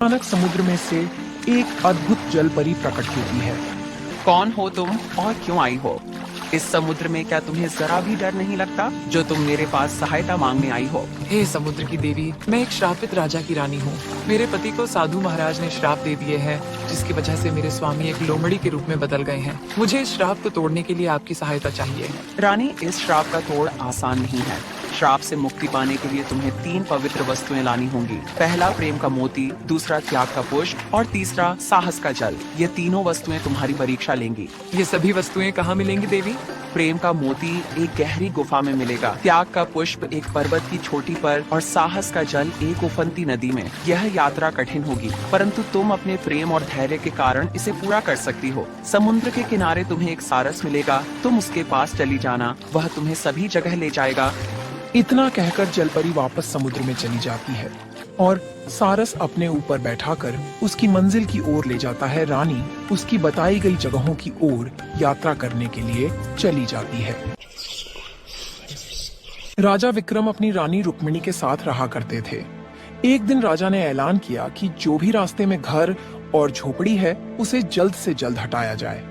अचानक समुद्र में से एक अद्भुत जल परी प्रकट होती है। कौन हो तुम और क्यों आई हो? इस समुद्र में क्या तुम्हें जरा भी डर नहीं लगता जो तुम मेरे पास सहायता मांगने आई हो? हे समुद्र की देवी, मैं एक श्रापित राजा की रानी हूँ। मेरे पति को साधु महाराज ने श्राप दे दिए हैं, जिसकी वजह से मेरे स्वामी एक लोमड़ी के रूप में बदल गए हैं। मुझे इस श्राप को तोड़ने के लिए आपकी सहायता चाहिए। रानी, इस श्राप का तोड़ आसान नहीं है। श्राप से मुक्ति पाने के लिए तुम्हें 3 पवित्र वस्तुएं लानी होंगी। पहला प्रेम का मोती, दूसरा त्याग का पुष्प और तीसरा साहस का जल। ये तीनों वस्तुएं तुम्हारी परीक्षा लेंगी। ये सभी वस्तुएं कहाँ मिलेंगी देवी? प्रेम का मोती एक गहरी गुफा में मिलेगा, त्याग का पुष्प एक पर्वत की चोटी पर और साहस का जल एक उफनती नदी में। यह यात्रा कठिन होगी, परंतु तुम अपने प्रेम और धैर्य के कारण इसे पूरा कर सकती हो। समुद्र के किनारे तुम्हें एक सारस मिलेगा, तुम उसके पास चली जाना, वह तुम्हें सभी जगह ले जाएगा। इतना कहकर जलपरी वापस समुद्र में चली जाती है और सारस अपने ऊपर बैठाकर उसकी मंजिल की ओर ले जाता है। रानी उसकी बताई गई जगहों की ओर यात्रा करने के लिए चली जाती है। राजा विक्रम अपनी रानी रुक्मिणी के साथ रहा करते थे। एक दिन राजा ने ऐलान किया कि जो भी रास्ते में घर और झोपड़ी है उसे जल्द से जल्द हटाया जाए,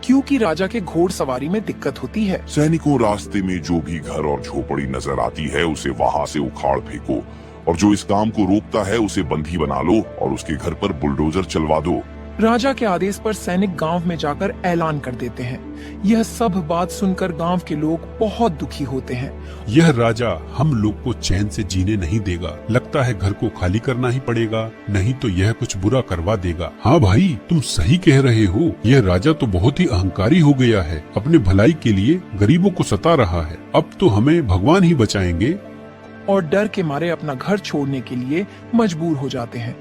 क्योंकि राजा के घोड़सवारी में दिक्कत होती है। सैनिकों, रास्ते में जो भी घर और झोपड़ी नजर आती है उसे वहाँ से उखाड़ फेंको, और जो इस काम को रोकता है उसे बंदी बना लो और उसके घर पर बुलडोजर चलवा दो। राजा के आदेश पर सैनिक गांव में जाकर ऐलान कर देते हैं। यह सब बात सुनकर गांव के लोग बहुत दुखी होते हैं। यह राजा हम लोग को चैन से जीने नहीं देगा। लगता है घर को खाली करना ही पड़ेगा, नहीं तो यह कुछ बुरा करवा देगा। हाँ भाई, तुम सही कह रहे हो। यह राजा तो बहुत ही अहंकारी हो गया है। अपने भलाई के लिए गरीबों को सता रहा है। अब तो हमें भगवान ही बचाएंगे। और डर के मारे अपना घर छोड़ने के लिए मजबूर हो जाते हैं।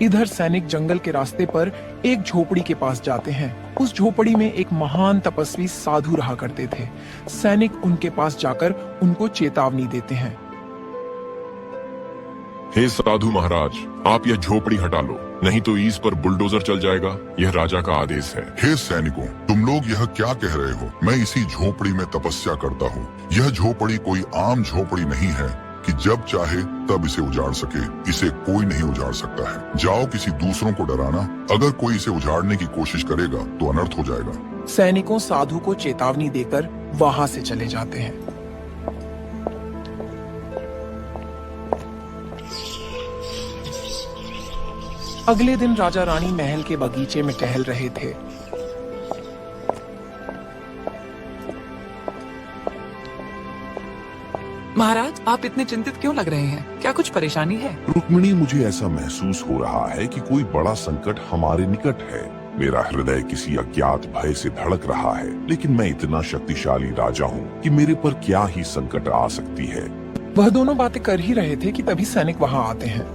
इधर सैनिक जंगल के रास्ते पर एक झोपड़ी के पास जाते हैं। उस झोपड़ी में एक महान तपस्वी साधु रहा करते थे। सैनिक उनके पास जाकर उनको चेतावनी देते हैं। हे साधु महाराज, आप यह झोपड़ी हटा लो, नहीं तो इस पर बुलडोजर चल जाएगा। यह राजा का आदेश है। हे सैनिकों, तुम लोग यह क्या कह रहे हो? मैं इसी झोपड़ी में तपस्या करता हूँ। यह झोपड़ी कोई आम झोपड़ी नहीं है कि जब चाहे तब इसे उजाड़ सके। इसे कोई नहीं उजाड़ सकता है। जाओ किसी दूसरों को डराना। अगर कोई इसे उजाड़ने की कोशिश करेगा तो अनर्थ हो जाएगा। सैनिकों साधु को चेतावनी देकर वहां से चले जाते हैं। अगले दिन राजा रानी महल के बगीचे में टहल रहे थे। महाराज, आप इतने चिंतित क्यों लग रहे हैं? क्या कुछ परेशानी है? रुक्मिणी, मुझे ऐसा महसूस हो रहा है कि कोई बड़ा संकट हमारे निकट है। मेरा हृदय किसी अज्ञात भय से धड़क रहा है, लेकिन मैं इतना शक्तिशाली राजा हूँ कि मेरे पर क्या ही संकट आ सकती है। वह दोनों बातें कर ही रहे थे कि तभी सैनिक वहां आते हैं।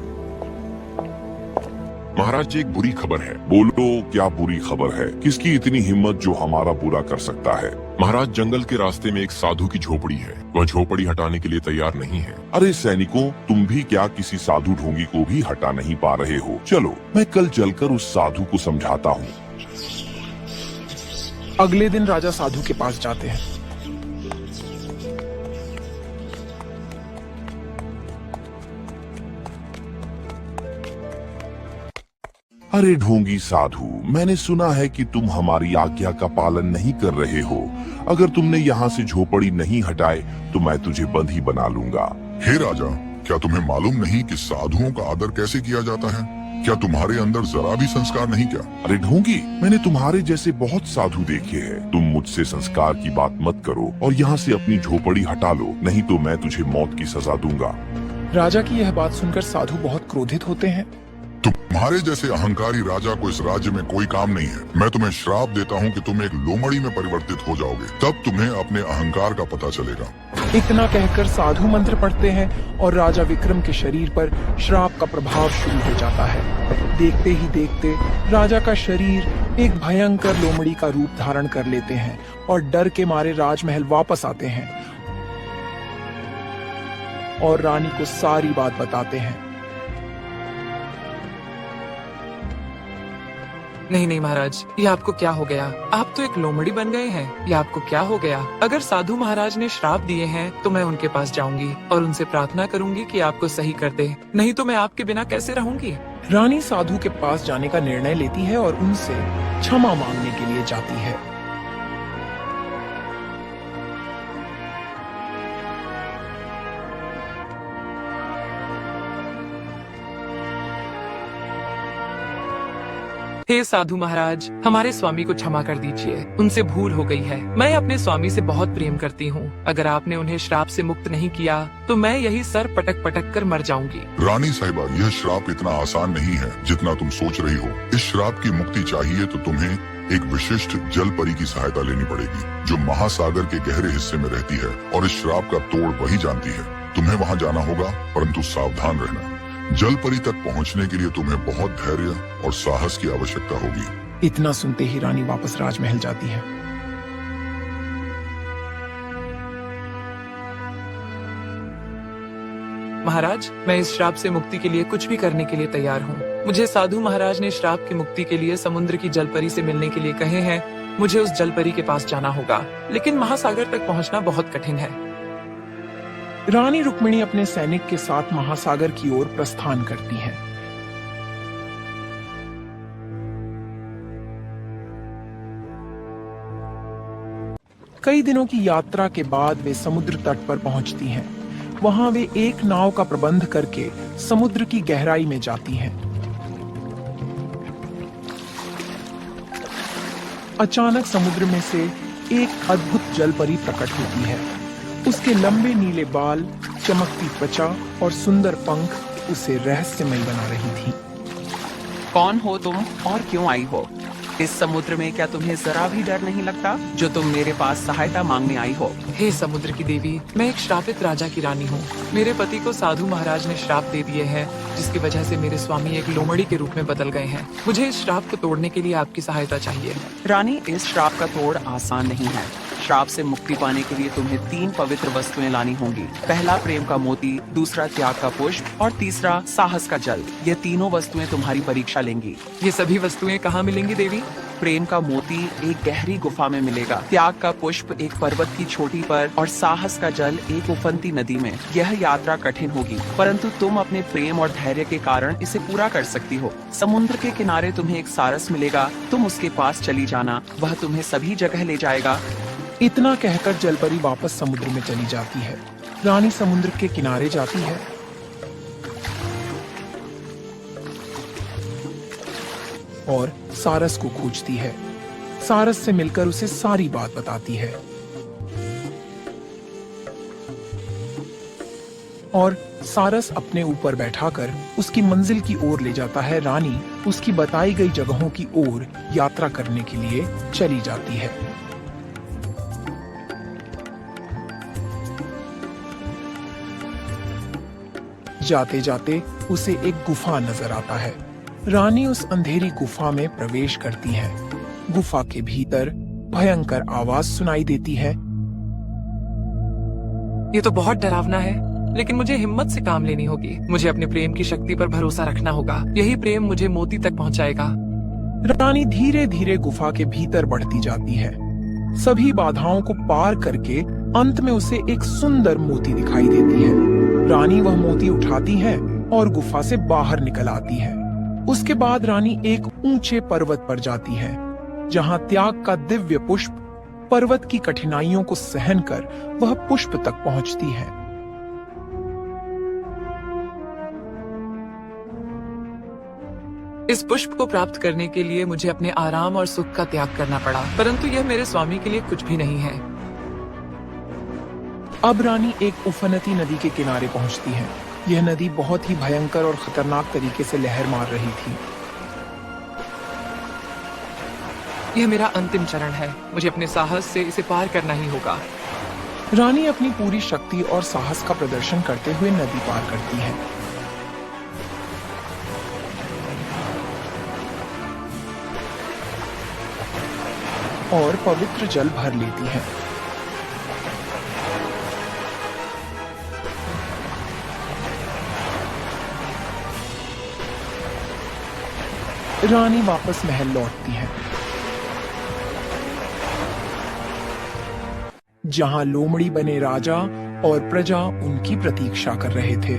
महाराज जी, एक बुरी खबर है। बोलो, क्या बुरी खबर है? किसकी इतनी हिम्मत जो हमारा बुरा कर सकता है? महाराज, जंगल के रास्ते में एक साधु की झोपड़ी है। वह झोपड़ी हटाने के लिए तैयार नहीं है। अरे सैनिकों, तुम भी क्या किसी साधु ढोंगी को भी हटा नहीं पा रहे हो? चलो, मैं कल चलकर उस साधु को समझाता हूँ। अगले दिन राजा साधु के पास जाते हैं। अरे ढोंगी साधु, मैंने सुना है कि तुम हमारी आज्ञा का पालन नहीं कर रहे हो। अगर तुमने यहाँ से झोपड़ी नहीं हटाए तो मैं तुझे बंदी बना लूंगा। हे राजा, क्या तुम्हें मालूम नहीं कि साधुओं का आदर कैसे किया जाता है? क्या तुम्हारे अंदर जरा भी संस्कार नहीं क्या? अरे ढोंगी, मैंने तुम्हारे जैसे बहुत साधु देखे हैं। तुम मुझसे संस्कार की बात मत करो और यहाँ से अपनी झोपड़ी हटा लो, नहीं तो मैं तुझे मौत की सजा दूंगा। राजा की यह बात सुनकर साधु बहुत क्रोधित होते हैं। तुम्हारे जैसे अहंकारी राजा को इस राज्य में कोई काम नहीं है। मैं तुम्हें श्राप देता हूँ कि तुम एक लोमड़ी में परिवर्तित हो जाओगे, तब तुम्हें अपने अहंकार का पता चलेगा। इतना कहकर साधु मंत्र पढ़ते हैं और राजा विक्रम के शरीर पर श्राप का प्रभाव शुरू हो जाता है। देखते ही देखते राजा का शरीर एक भयंकर लोमड़ी का रूप धारण कर लेते हैं और डर के मारे राजमहल वापस आते हैं और रानी को सारी बात बताते हैं। नहीं नहीं महाराज, ये आपको क्या हो गया? आप तो एक लोमड़ी बन गए हैं। ये आपको क्या हो गया? अगर साधु महाराज ने श्राप दिए हैं तो मैं उनके पास जाऊंगी और उनसे प्रार्थना करूंगी कि आपको सही कर दे, नहीं तो मैं आपके बिना कैसे रहूंगी? रानी साधु के पास जाने का निर्णय लेती है और उनसे क्षमा मांगने के लिए जाती है। हे साधु महाराज, हमारे स्वामी को क्षमा कर दीजिए, उनसे भूल हो गई है। मैं अपने स्वामी से बहुत प्रेम करती हूँ। अगर आपने उन्हें श्राप से मुक्त नहीं किया तो मैं यही सर पटक पटक कर मर जाऊंगी। रानी साहिबा, यह श्राप इतना आसान नहीं है जितना तुम सोच रही हो। इस श्राप की मुक्ति चाहिए तो तुम्हें एक विशिष्ट जल परी की सहायता लेनी पड़ेगी, जो महासागर के गहरे हिस्से में रहती है और इस श्राप का तोड़ वही जानती है। तुम्हें वहाँ जाना होगा, परंतु सावधान रहना। जल परी तक पहुँचने के लिए तुम्हें बहुत धैर्य और साहस की आवश्यकता होगी। इतना सुनते ही रानी वापस राजमहल जाती है। महाराज, मैं इस श्राप से मुक्ति के लिए कुछ भी करने के लिए तैयार हूँ। मुझे साधु महाराज ने श्राप की मुक्ति के लिए समुद्र की जलपरी से मिलने के लिए कहे हैं। मुझे उस जलपरी के पास जाना होगा, लेकिन महासागर तक पहुँचना बहुत कठिन है। रानी रुक्मिणी अपने सैनिक के साथ महासागर की ओर प्रस्थान करती हैं। कई दिनों की यात्रा के बाद वे समुद्र तट पर पहुंचती हैं। वहां वे एक नाव का प्रबंध करके समुद्र की गहराई में जाती हैं। अचानक समुद्र में से एक अद्भुत जलपरी प्रकट होती है। उसके लंबे नीले बाल, चमकती त्वचा और सुंदर पंख उसे रहस्यमय बना रही थी। कौन हो तुम और क्यों आई हो? इस समुद्र में क्या तुम्हें जरा भी डर नहीं लगता जो तुम मेरे पास सहायता मांगने आई हो? हे समुद्र की देवी, मैं एक श्रापित राजा की रानी हूँ। मेरे पति को साधु महाराज ने श्राप दे दिए हैं, जिसकी वजह से मेरे स्वामी एक लोमड़ी के रूप में बदल गए हैं। मुझे इस श्राप को तोड़ने के लिए आपकी सहायता चाहिए। रानी, इस श्राप का तोड़ आसान नहीं है। श्राप से मुक्ति पाने के लिए तुम्हें 3 पवित्र वस्तुएं लानी होंगी। पहला प्रेम का मोती, दूसरा त्याग का पुष्प और तीसरा साहस का जल। ये तीनों वस्तुएं तुम्हारी परीक्षा लेंगी। ये सभी वस्तुएं कहाँ मिलेंगी देवी? प्रेम का मोती एक गहरी गुफा में मिलेगा, त्याग का पुष्प एक पर्वत की चोटी पर और साहस का जल एक उफनती नदी में। यह यात्रा कठिन होगी, परंतु तुम अपने प्रेम और धैर्य के कारण इसे पूरा कर सकती हो। समुद्र के किनारे तुम्हें एक सारस मिलेगा, तुम उसके पास चली जाना, वह तुम्हें सभी जगह ले जाएगा। इतना कहकर जलपरी वापस समुद्र में चली जाती है। रानी समुद्र के किनारे जाती है और सारस को खोजती है। सारस से मिलकर उसे सारी बात बताती है और सारस अपने ऊपर बैठाकर उसकी मंजिल की ओर ले जाता है। रानी उसकी बताई गई जगहों की ओर यात्रा करने के लिए चली जाती है। जाते जाते उसे एक गुफा नजर आता है। रानी उस अंधेरी गुफा में प्रवेश करती है। गुफा के भीतर भयंकर आवाज सुनाई देती है। ये तो बहुत डरावना है, लेकिन मुझे हिम्मत से काम लेनी होगी। मुझे अपने प्रेम की शक्ति पर भरोसा रखना होगा। यही प्रेम मुझे मोती तक पहुंचाएगा। रानी धीरे धीरे गुफा के भीतर बढ़ती जाती है। सभी बाधाओं को पार करके अंत में उसे एक सुंदर मोती दिखाई देती है। रानी वह मोती उठाती है और गुफा से बाहर निकल आती है। उसके बाद रानी एक ऊंचे पर्वत पर जाती है, जहां त्याग का दिव्य पुष्प पर्वत की कठिनाइयों को सहन कर वह पुष्प तक पहुंचती है। इस पुष्प को प्राप्त करने के लिए मुझे अपने आराम और सुख का त्याग करना पड़ा, परंतु यह मेरे स्वामी के लिए कुछ भी नहीं है। अब रानी एक उफनती नदी के किनारे पहुंचती है। यह नदी बहुत ही भयंकर और खतरनाक तरीके से लहर मार रही थी। यह मेरा अंतिम चरण है। मुझे अपने साहस से इसे पार करना ही होगा। रानी अपनी पूरी शक्ति और साहस का प्रदर्शन करते हुए नदी पार करती है। और पवित्र जल भर लेती है। रानी वापस महल लौटती है, जहां लोमड़ी बने राजा और प्रजा उनकी प्रतीक्षा कर रहे थे।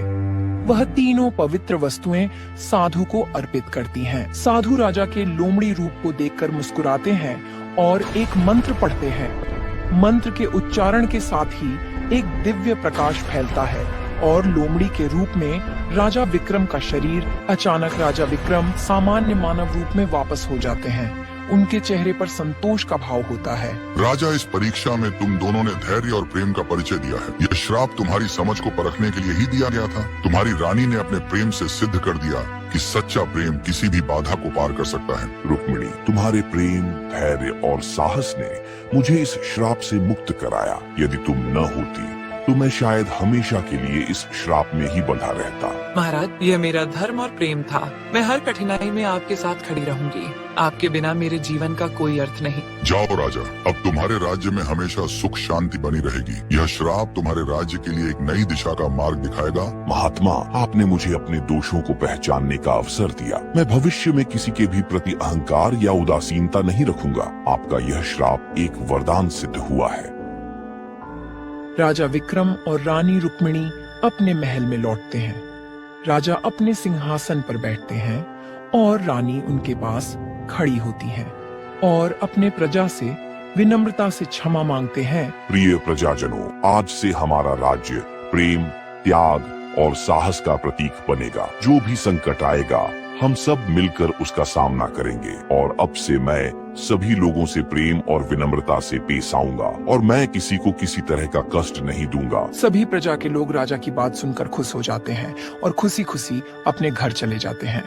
वह तीनों पवित्र वस्तुएं साधु को अर्पित करती हैं। साधु राजा के लोमड़ी रूप को देखकर मुस्कुराते हैं और एक मंत्र पढ़ते हैं। मंत्र के उच्चारण के साथ ही एक दिव्य प्रकाश फैलता है और लोमड़ी के रूप में राजा विक्रम का शरीर अचानक राजा विक्रम सामान्य मानव रूप में वापस हो जाते हैं। उनके चेहरे पर संतोष का भाव होता है। राजा, इस परीक्षा में तुम दोनों ने धैर्य और प्रेम का परिचय दिया है। यह श्राप तुम्हारी समझ को परखने के लिए ही दिया गया था। तुम्हारी रानी ने अपने प्रेम से सिद्ध कर दिया कि सच्चा प्रेम किसी भी बाधा को पार कर सकता है। रुक्मिणी, तुम्हारे प्रेम, धैर्य और साहस ने मुझे इस श्राप से मुक्त कराया। यदि तुम न होती तो मैं शायद हमेशा के लिए इस श्राप में ही बंधा रहता। महाराज, यह मेरा धर्म और प्रेम था। मैं हर कठिनाई में आपके साथ खड़ी रहूंगी। आपके बिना मेरे जीवन का कोई अर्थ नहीं। जाओ राजा, अब तुम्हारे राज्य में हमेशा सुख शांति बनी रहेगी। यह श्राप तुम्हारे राज्य के लिए एक नई दिशा का मार्ग दिखाएगा। महात्मा, आपने मुझे अपने दोषों को पहचानने का अवसर दिया। मैं भविष्य में किसी के भी प्रति अहंकार या उदासीनता नहीं रखूंगा। आपका यह श्राप एक वरदान सिद्ध हुआ है। राजा विक्रम और रानी रुक्मिणी अपने महल में लौटते हैं। राजा अपने सिंहासन पर बैठते हैं और रानी उनके पास खड़ी होती है और अपने प्रजा से विनम्रता से क्षमा मांगते हैं। प्रिय प्रजाजनों, आज से हमारा राज्य प्रेम, त्याग और साहस का प्रतीक बनेगा। जो भी संकट आएगा हम सब मिलकर उसका सामना करेंगे और अब से मैं सभी लोगों से प्रेम और विनम्रता से पेश आऊंगा और मैं किसी को किसी तरह का कष्ट नहीं दूंगा। सभी प्रजा के लोग राजा की बात सुनकर खुश हो जाते हैं और खुशी खुशी अपने घर चले जाते हैं।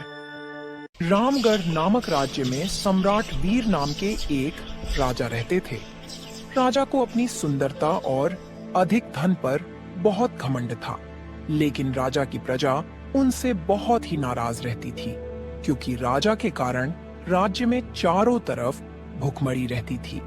रामगढ़ नामक राज्य में सम्राट वीर नाम के एक राजा रहते थे। राजा को अपनी सुंदरता और अधिक धन पर बहुत घमंड था, लेकिन राजा की प्रजा उनसे बहुत ही नाराज रहती थी, क्योंकि राजा के कारण राज्य में चारों तरफ भुखमरी रहती थी।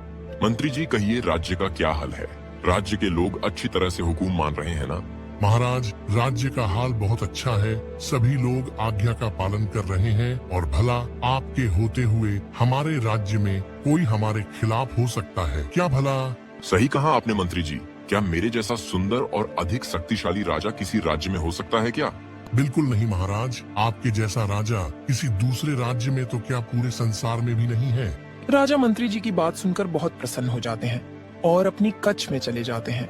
मंत्री जी, कहिए राज्य का क्या हाल है? राज्य के लोग अच्छी तरह से हुकूम मान रहे हैं ना? महाराज, राज्य का हाल बहुत अच्छा है। सभी लोग आज्ञा का पालन कर रहे हैं और भला आपके होते हुए हमारे राज्य में कोई हमारे खिलाफ हो सकता है क्या? भला सही कहा आपने मंत्री जी। क्या मेरे जैसा सुंदर और अधिक शक्तिशाली राजा किसी राज्य में हो सकता है क्या? बिल्कुल नहीं महाराज। आपके जैसा राजा किसी दूसरे राज्य में तो क्या पूरे संसार में भी नहीं है। राजा मंत्री जी की बात सुनकर बहुत प्रसन्न हो जाते हैं और अपनी कच्छ में चले जाते हैं।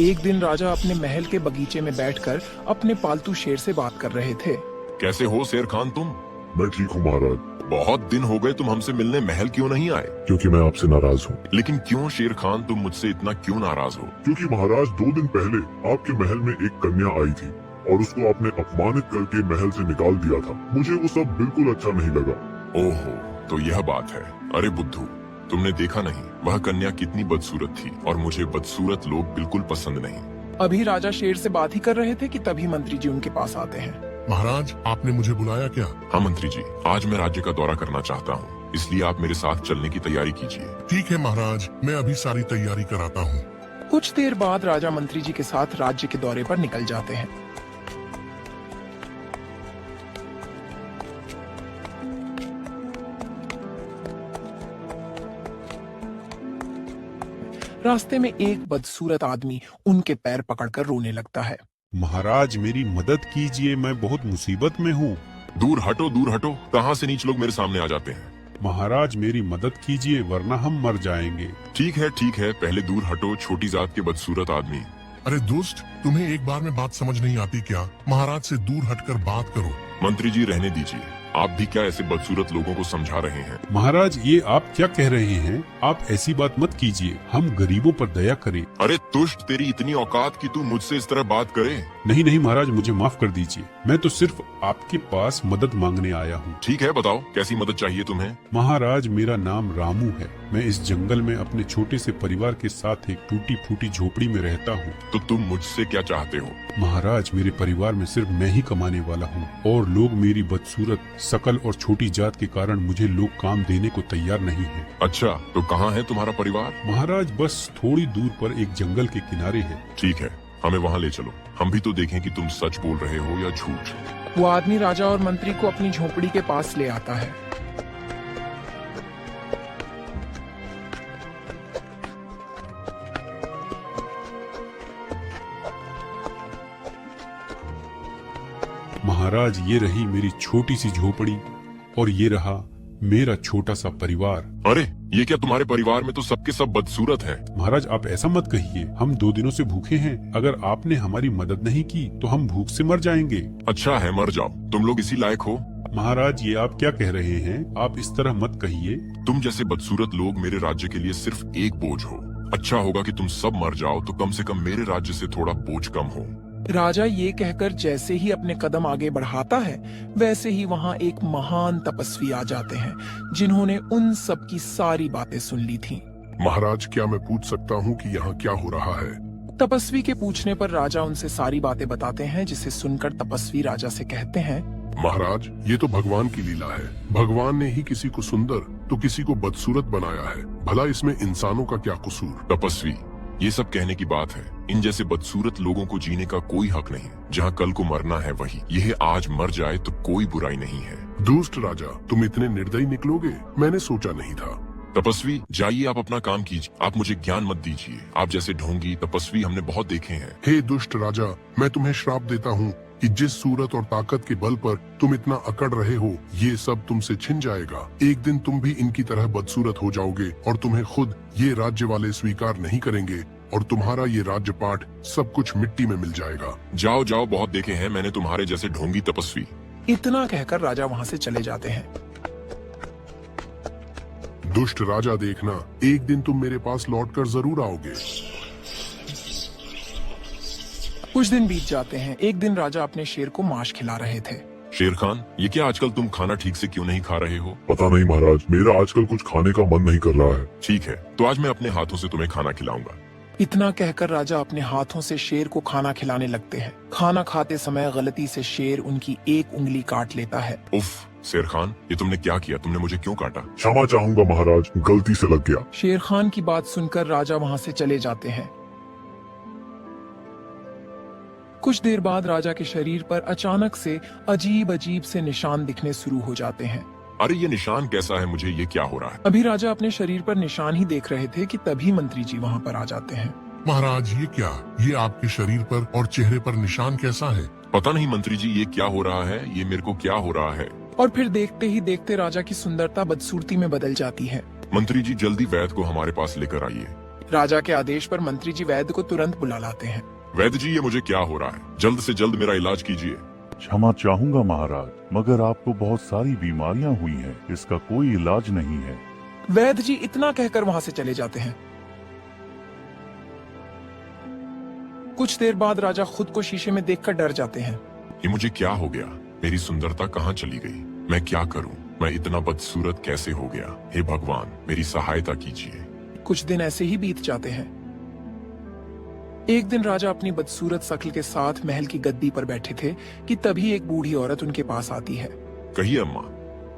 एक दिन राजा अपने महल के बगीचे में बैठकर अपने पालतू शेर से बात कर रहे थे। कैसे हो शेर खान तुम? मैं ठीक हूँ महाराज। बहुत दिन हो गए, तुम हमसे मिलने महल क्यों नहीं आए? क्योंकि मैं आपसे नाराज हूँ। लेकिन क्यों शेर खान, तुम मुझसे इतना क्यों नाराज हो? क्योंकि महाराज 2 दिन पहले आपके महल में एक कन्या आई थी और उसको आपने अपमानित करके महल से निकाल दिया था। मुझे वो सब बिल्कुल अच्छा नहीं लगा। ओहो, तो यह बात है। अरे बुद्धू, तुमने देखा नहीं वह कन्या कितनी बदसूरत थी और मुझे बदसूरत लोग बिल्कुल पसंद नहीं। अभी राजा शेर से बात ही कर रहे थे कि तभी मंत्री जी उनके पास आते हैं। महाराज, आपने मुझे बुलाया क्या? हाँ मंत्री जी, आज मैं राज्य का दौरा करना चाहता हूँ, इसलिए आप मेरे साथ चलने की तैयारी कीजिए। ठीक है महाराज, मैं अभी सारी तैयारी कराता हूँ। कुछ देर बाद राजा मंत्री जी के साथ राज्य के दौरे पर निकल जाते हैं। रास्ते में एक बदसूरत आदमी उनके पैर पकड़कर रोने लगता है। महाराज, मेरी मदद कीजिए, मैं बहुत मुसीबत में हूँ। दूर हटो, दूर हटो। कहाँ से नीच लोग मेरे सामने आ जाते हैं? महाराज, मेरी मदद कीजिए वरना हम मर जाएंगे। ठीक है, पहले दूर हटो छोटी जात के बदसूरत आदमी। अरे दोस्त, तुम्हें एक बार में बात समझ नहीं आती क्या? महाराज से दूर हटकर बात करो। मंत्री जी रहने दीजिए, आप भी क्या ऐसे बदसूरत लोगों को समझा रहे हैं? महाराज, ये आप क्या कह रहे हैं? आप ऐसी बात मत कीजिए, हम गरीबों पर दया करें। अरे तुष्ट, तेरी इतनी औकात कि तू मुझसे इस तरह बात करे? नहीं महाराज, मुझे माफ कर दीजिए। मैं तो सिर्फ आपके पास मदद मांगने आया हूँ। ठीक है, बताओ कैसी मदद चाहिए तुम्हें? महाराज, मेरा नाम रामू है। मैं इस जंगल में अपने छोटे से परिवार के साथ एक टूटी फूटी झोपड़ी में रहता हूँ। तो तुम मुझसे क्या चाहते हो? महाराज, मेरे परिवार में सिर्फ मैं ही कमाने वाला हूँ और लोग मेरी बदसूरत शकल और छोटी जात के कारण मुझे लोग काम देने को तैयार नहीं है। अच्छा, तो कहाँ है तुम्हारा परिवार? महाराज, बस थोड़ी दूर पर एक जंगल के किनारे है। ठीक है, हमें वहाँ ले चलो, हम भी तो देखें कि तुम सच बोल रहे हो या झूठ। वो आदमी राजा और मंत्री को अपनी झोपड़ी के पास ले आता है। महाराज, ये रही मेरी छोटी सी झोपड़ी और ये रहा मेरा छोटा सा परिवार। अरे ये क्या, तुम्हारे परिवार में तो सबके सब बदसूरत हैं। महाराज, आप ऐसा मत कहिए, हम 2 दिनों से भूखे हैं। अगर आपने हमारी मदद नहीं की तो हम भूख से मर जाएंगे। अच्छा है, मर जाओ, तुम लोग इसी लायक हो। महाराज, ये आप क्या कह रहे हैं? आप इस तरह मत कहिए। तुम जैसे बदसूरत लोग मेरे राज्य के लिए सिर्फ एक बोझ हो। अच्छा होगा कि तुम सब मर जाओ तो कम से कम मेरे राज्य से थोड़ा बोझ कम हो। राजा ये कहकर जैसे ही अपने कदम आगे बढ़ाता है, वैसे ही वहाँ एक महान तपस्वी आ जाते हैं, जिन्होंने उन सब की सारी बातें सुन ली थीं। महाराज, क्या मैं पूछ सकता हूँ कि यहाँ क्या हो रहा है? तपस्वी के पूछने पर राजा उनसे सारी बातें बताते हैं, जिसे सुनकर तपस्वी राजा से कहते हैं, महाराज, ये तो भगवान की लीला है। भगवान ने ही किसी को सुंदर तो किसी को बदसूरत बनाया है। भला इसमें इंसानों का क्या कसूर? तपस्वी, ये सब कहने की बात है। इन जैसे बदसूरत लोगों को जीने का कोई हक नहीं। जहाँ कल को मरना है वही, यह आज मर जाए तो कोई बुराई नहीं है। दुष्ट राजा, तुम इतने निर्दयी निकलोगे, मैंने सोचा नहीं था। तपस्वी, जाइए, आप अपना काम कीजिए, आप मुझे ज्ञान मत दीजिए। आप जैसे ढोंगी तपस्वी हमने बहुत देखे हैं। हे दुष्ट राजा, मैं तुम्हें श्राप देता हूँ कि जिस सूरत और ताकत के बल पर तुम इतना अकड़ रहे हो, ये सब तुमसे छिन जाएगा। एक दिन तुम भी इनकी तरह बदसूरत हो जाओगे और तुम्हें खुद ये राज्य वाले स्वीकार नहीं करेंगे और तुम्हारा ये राज्य पाठ सब कुछ मिट्टी में मिल जाएगा। जाओ जाओ, बहुत देखे हैं मैंने तुम्हारे जैसे ढोंगी तपस्वी। इतना कहकर राजा वहाँ से चले जाते हैं। दुष्ट राजा, देखना, एक दिन तुम मेरे पास लौटकर जरूर आओगे। कुछ दिन बीत जाते हैं। एक दिन राजा अपने शेर को मांस खिला रहे थे। शेर खान, ये क्या आजकल तुम खाना ठीक से क्यों नहीं खा रहे हो? पता नहीं महाराज, मेरा आजकल कुछ खाने का मन नहीं कर रहा है। ठीक है, तो आज मैं अपने हाथों से तुम्हें खाना खिलाऊंगा। इतना कहकर राजा अपने हाथों से शेर को खाना खिलाने लगते हैं। खाना खाते समय गलती से शेर उनकी एक उंगली काट लेता है। उफ, शेर खान, ये तुमने क्या किया? तुमने मुझे क्यों काटा? क्षमा चाहूंगा महाराज, गलती से लग गया। शेर खान की बात सुनकर राजा वहाँ से चले जाते हैं। कुछ देर बाद राजा के शरीर पर अचानक से अजीब अजीब से निशान दिखने शुरू हो जाते हैं। अरे ये निशान कैसा है? मुझे ये क्या हो रहा है? अभी राजा अपने शरीर पर निशान ही देख रहे थे कि तभी मंत्री जी वहाँ पर आ जाते हैं। महाराज, ये क्या? ये आपके शरीर पर और चेहरे पर निशान कैसा है? पता नहीं मंत्री जी, ये क्या हो रहा है? ये मेरे को क्या हो रहा है? और फिर देखते ही देखते राजा की सुंदरता बदसूरती में बदल जाती है। मंत्री जी, जल्दी वैद्य को हमारे पास लेकर आइए। राजा के आदेश पर मंत्री जी वैद्य को तुरंत बुला लाते हैं। वैद्य जी, ये मुझे क्या हो रहा है? जल्द से जल्द मेरा इलाज कीजिए। क्षमा चाहूंगा महाराज, मगर आपको बहुत सारी बीमारियां हुई हैं, इसका कोई इलाज नहीं है। वैद्य जी इतना कहकर वहाँ से चले जाते हैं। कुछ देर बाद राजा खुद को शीशे में देखकर डर जाते हैं। ये मुझे क्या हो गया? मेरी सुंदरता कहाँ चली गई? मैं क्या करूं? मैं इतना बदसूरत कैसे हो गया? हे भगवान, मेरी सहायता कीजिए। कुछ दिन ऐसे ही बीत जाते हैं। एक दिन राजा अपनी बदसूरत शक्ल के साथ महल की गद्दी पर बैठे थे कि तभी एक बूढ़ी औरत उनके पास आती है। कहिए अम्मा,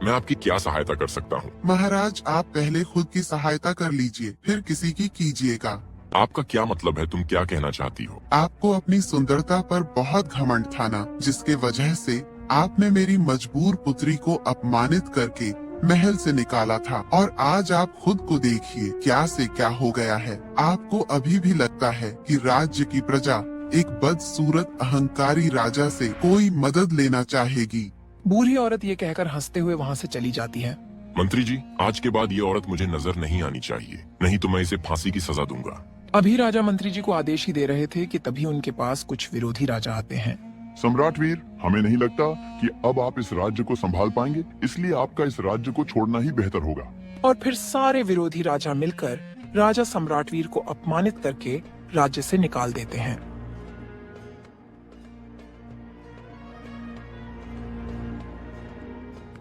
मैं आपकी क्या सहायता कर सकता हूँ? महाराज, आप पहले खुद की सहायता कर लीजिए, फिर किसी की कीजिएगा। आपका क्या मतलब है? तुम क्या कहना चाहती हो? आपको अपनी सुंदरता पर बहुत घमंड था ना, जिसके वजह से आपने मेरी मजबूर पुत्री को अपमानित करके महल से निकाला था, और आज आप खुद को देखिए क्या से क्या हो गया है। आपको अभी भी लगता है कि राज्य की प्रजा एक बदसूरत अहंकारी राजा से कोई मदद लेना चाहेगी। बूढ़ी औरत ये कहकर हंसते हुए वहाँ से चली जाती है। मंत्री जी, आज के बाद ये औरत मुझे नजर नहीं आनी चाहिए, नहीं तो मैं इसे फांसी की सजा दूंगा। अभी राजा मंत्री जी को आदेश ही दे रहे थे कि तभी उनके पास कुछ विरोधी राजा आते हैं। सम्राट वीर, हमें नहीं लगता कि अब आप इस राज्य को संभाल पाएंगे, इसलिए आपका इस राज्य को छोड़ना ही बेहतर होगा। और फिर सारे विरोधी राजा मिलकर राजा सम्राट वीर को अपमानित करके राज्य से निकाल देते हैं।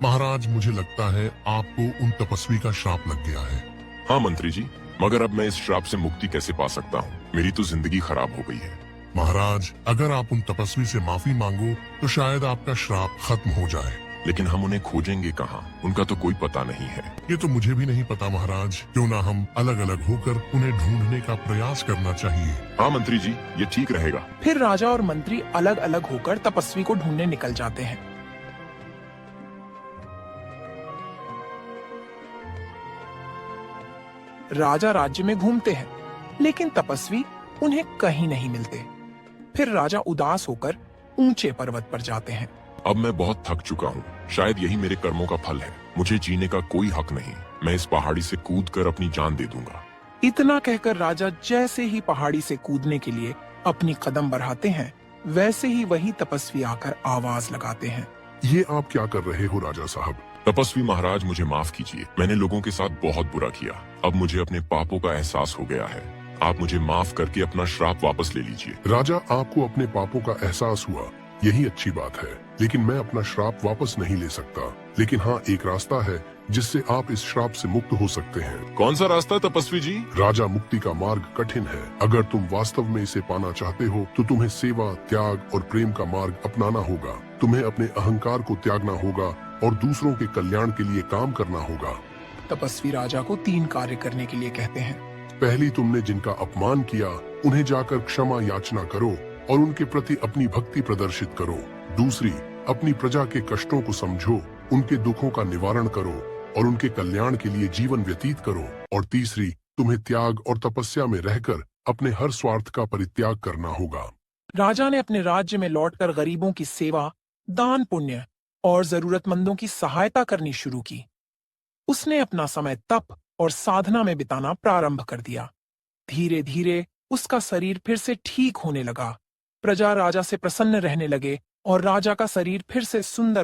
महाराज, मुझे लगता है आपको उन तपस्वी का श्राप लग गया है। हाँ मंत्री जी, मगर अब मैं इस श्राप से मुक्ति कैसे पा सकता हूँ? मेरी तो जिंदगी खराब हो गई है। महाराज, अगर आप उन तपस्वी से माफी मांगो तो शायद आपका श्राप खत्म हो जाए। लेकिन हम उन्हें खोजेंगे कहाँ? उनका तो कोई पता नहीं है। ये तो मुझे भी नहीं पता महाराज। क्यों ना हम अलग अलग होकर उन्हें ढूंढने का प्रयास करना चाहिए। हाँ मंत्री जी, ये ठीक रहेगा। फिर राजा और मंत्री अलग अलग होकर तपस्वी को ढूंढने निकल जाते हैं। राजा राज्य में घूमते हैं, लेकिन तपस्वी उन्हें कहीं नहीं मिलते। फिर राजा उदास होकर ऊंचे पर्वत पर जाते हैं। अब मैं बहुत थक चुका हूँ। शायद यही मेरे कर्मों का फल है। मुझे जीने का कोई हक नहीं। मैं इस पहाड़ी से कूदकर अपनी जान दे दूंगा। इतना कहकर राजा जैसे ही पहाड़ी से कूदने के लिए अपनी कदम बढ़ाते हैं, वैसे ही वही तपस्वी आकर आवाज लगाते हैं। ये आप क्या कर रहे हो राजा साहब? तपस्वी महाराज, मुझे माफ कीजिए। मैंने लोगों के साथ बहुत बुरा किया। अब मुझे अपने पापों का एहसास हो गया है। आप मुझे माफ करके अपना श्राप वापस ले लीजिए। राजा, आपको अपने पापों का एहसास हुआ, यही अच्छी बात है। लेकिन मैं अपना श्राप वापस नहीं ले सकता। लेकिन हाँ, एक रास्ता है जिससे आप इस श्राप से मुक्त हो सकते हैं। कौन सा रास्ता तपस्वी जी? राजा, मुक्ति का मार्ग कठिन है। अगर तुम वास्तव में इसे पाना चाहते हो तो तुम्हें सेवा, त्याग और प्रेम का मार्ग अपनाना होगा। तुम्हें अपने अहंकार को त्यागना होगा और दूसरों के कल्याण के लिए काम करना होगा। तपस्वी राजा को 3 कार्य करने के लिए कहते हैं। पहली, तुमने जिनका अपमान किया उन्हें जाकर क्षमा याचना करो और उनके प्रति अपनी भक्ति प्रदर्शित करो। दूसरी, अपनी प्रजा के कष्टों को समझो, उनके दुखों का निवारण करो और उनके कल्याण के लिए जीवन व्यतीत करो। और तीसरी, तुम्हें त्याग और तपस्या में रहकर अपने हर स्वार्थ का परित्याग करना होगा। राजा ने अपने राज्य में लौटकर गरीबों की सेवा, दान पुण्य और जरूरतमंदों की सहायता करनी शुरू की। उसने अपना समय तप और साधना में बिताना प्रारंभ कर दिया। धीरे धीरे उसका शरीर फिर से ठीक होने लगा। प्रजा राजा से प्रसन्न रहने लगे और राजा का शरीर फिर से सुंदर